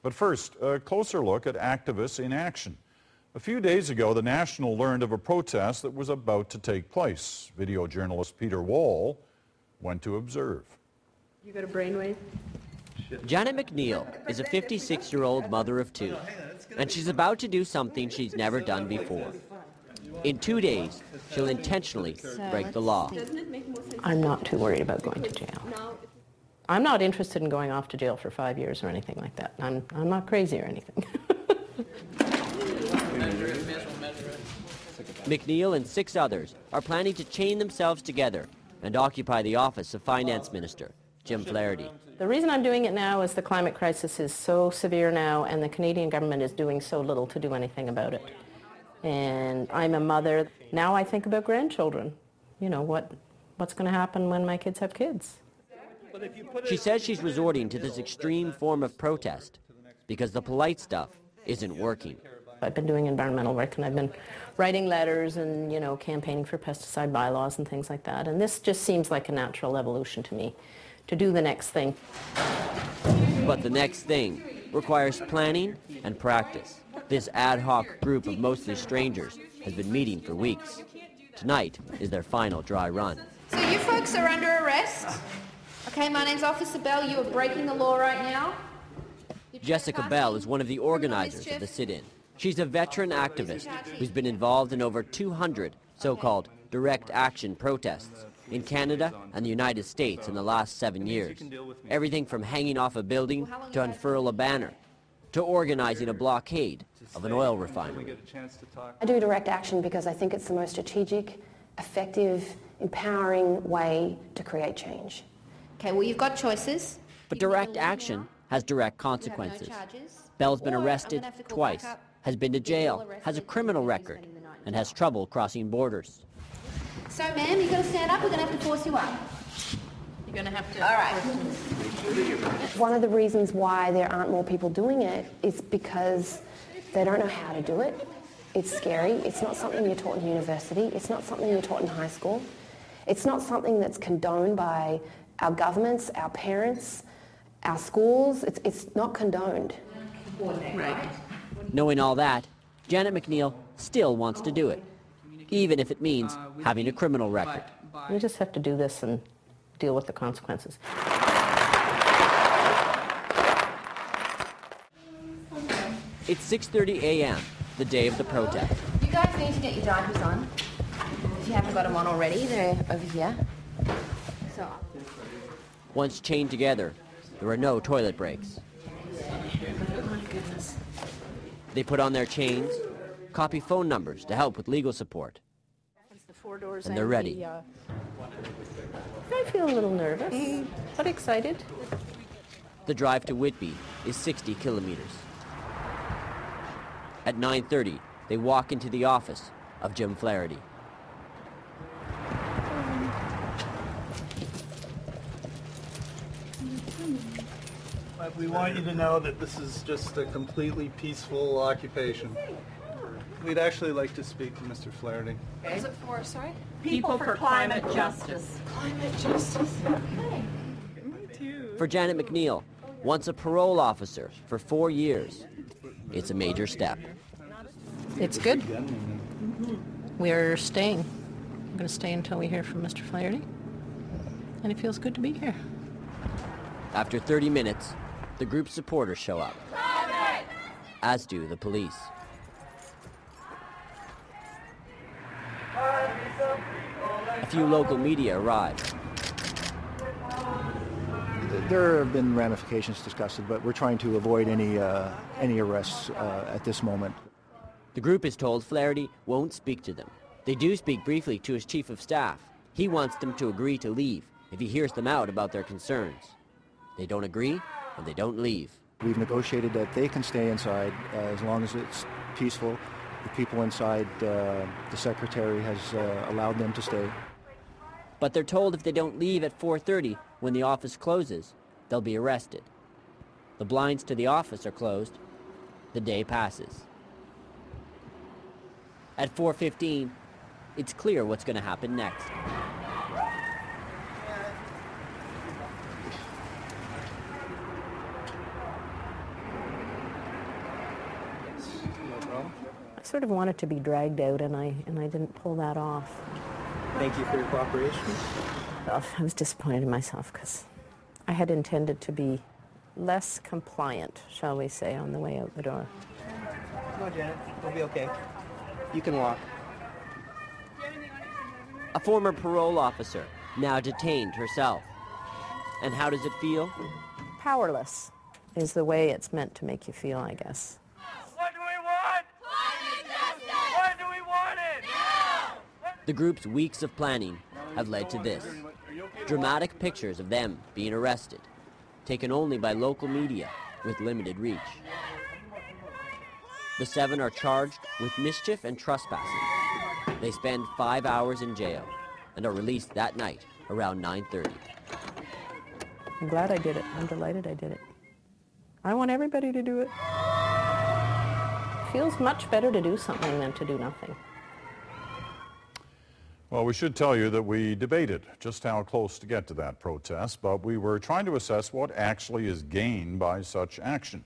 But first, a closer look at activists in action. A few days ago, the National learned of a protest that was about to take place. Video journalist Peter Wall went to observe. You got a brainwave? Janet McNeil is a 56-year-old mother of two, and she's about to do something she's never done before. In 2 days, she'll intentionally break the law. I'm not too worried about going to jail. I'm not interested in going off to jail for 5 years or anything like that. I'm not crazy or anything. McNeil and 6 others are planning to chain themselves together and occupy the office of Finance Minister, Jim Flaherty. The reason I'm doing it now is the climate crisis is so severe now, and the Canadian government is doing so little to do anything about it. And I'm a mother. Now I think about grandchildren. You know, what's going to happen when my kids have kids? She says she's resorting to this extreme form of protest because the polite stuff isn't working. I've been doing environmental work, and I've been writing letters and, you know, campaigning for pesticide bylaws and things like that. And this just seems like a natural evolution to me, to do the next thing. But the next thing requires planning and practice. This ad hoc group of mostly strangers has been meeting for weeks. Tonight is their final dry run. So you folks are under arrest. Okay, my name's Officer Bell. You are breaking the law right now. Jessica Bell is one of the organizers of the sit-in. She's a veteran activist who's been involved in over 200 so-called direct action protests in Canada and the United States in the last 7 years. Everything from hanging off a building to unfurl a banner, to organizing a blockade of an oil refinery. I do direct action because I think it's the most strategic, effective, empowering way to create change. Okay, well, you've got choices. But direct action has direct consequences. Bell's been arrested twice, has been to jail, has a criminal record, and has trouble crossing borders. So, ma'am, you're going to stand up. We're going to have to force you up. You're going to have to... All right. One of the reasons why there aren't more people doing it is because they don't know how to do it. It's scary. It's not something you're taught in university. It's not something you're taught in high school. It's not something that's condoned by our governments, our parents, our schools. It's not condoned. Right. Knowing all that, Janet McNeil still wants to do it, even if it means having a criminal record. We just have to do this and deal with the consequences. It's 6:30 a.m., the day of the protest. You guys need to get your diapers on. If you haven't got them on already, they're over here. So. Once chained together, there are no toilet breaks. Oh my goodness. They put on their chains, copy phone numbers to help with legal support, and they're ready. I feel a little nervous, but excited. The drive to Whitby is 60 kilometers. At 9:30, they walk into the office of Jim Flaherty. We want you to know that this is just a completely peaceful occupation. We'd actually like to speak to Mr. Flaherty. What is it for, sorry? People for climate justice. Climate justice. Okay. For Janet McNeil, once a parole officer for 4 years, it's a major step. It's good. We're staying. I'm going to stay until we hear from Mr. Flaherty. And it feels good to be here. After 30 minutes, the group's supporters show up, as do the police. A few local media arrive. There have been ramifications discussed, but we're trying to avoid any arrests at this moment. The group is told Flaherty won't speak to them. They do speak briefly to his chief of staff. He wants them to agree to leave if he hears them out about their concerns. They don't agree, and they don't leave. We've negotiated that they can stay inside as long as it's peaceful. The people inside, the secretary has allowed them to stay. But they're told if they don't leave at 4:30 when the office closes, they'll be arrested. The blinds to the office are closed. The day passes. At 4:15, it's clear what's going to happen next. No problem. I sort of wanted to be dragged out, and I didn't pull that off. Thank you for your cooperation. Well, I was disappointed in myself because I had intended to be less compliant, shall we say, on the way out the door. Come on, Janet. We'll be okay. You can walk. A former parole officer, now detained herself. And how does it feel? Powerless is the way it's meant to make you feel, I guess. What do we want? Climate justice! When do we want it? Now! The group's weeks of planning have led to this. Dramatic pictures of them being arrested, taken only by local media with limited reach. The 7 are charged with mischief and trespassing. They spend 5 hours in jail and are released that night around 9:30. I'm glad I did it. I'm delighted I did it. I want everybody to do it. It feels much better to do something than to do nothing. Well, we should tell you that we debated just how close to get to that protest, but we were trying to assess what actually is gained by such action.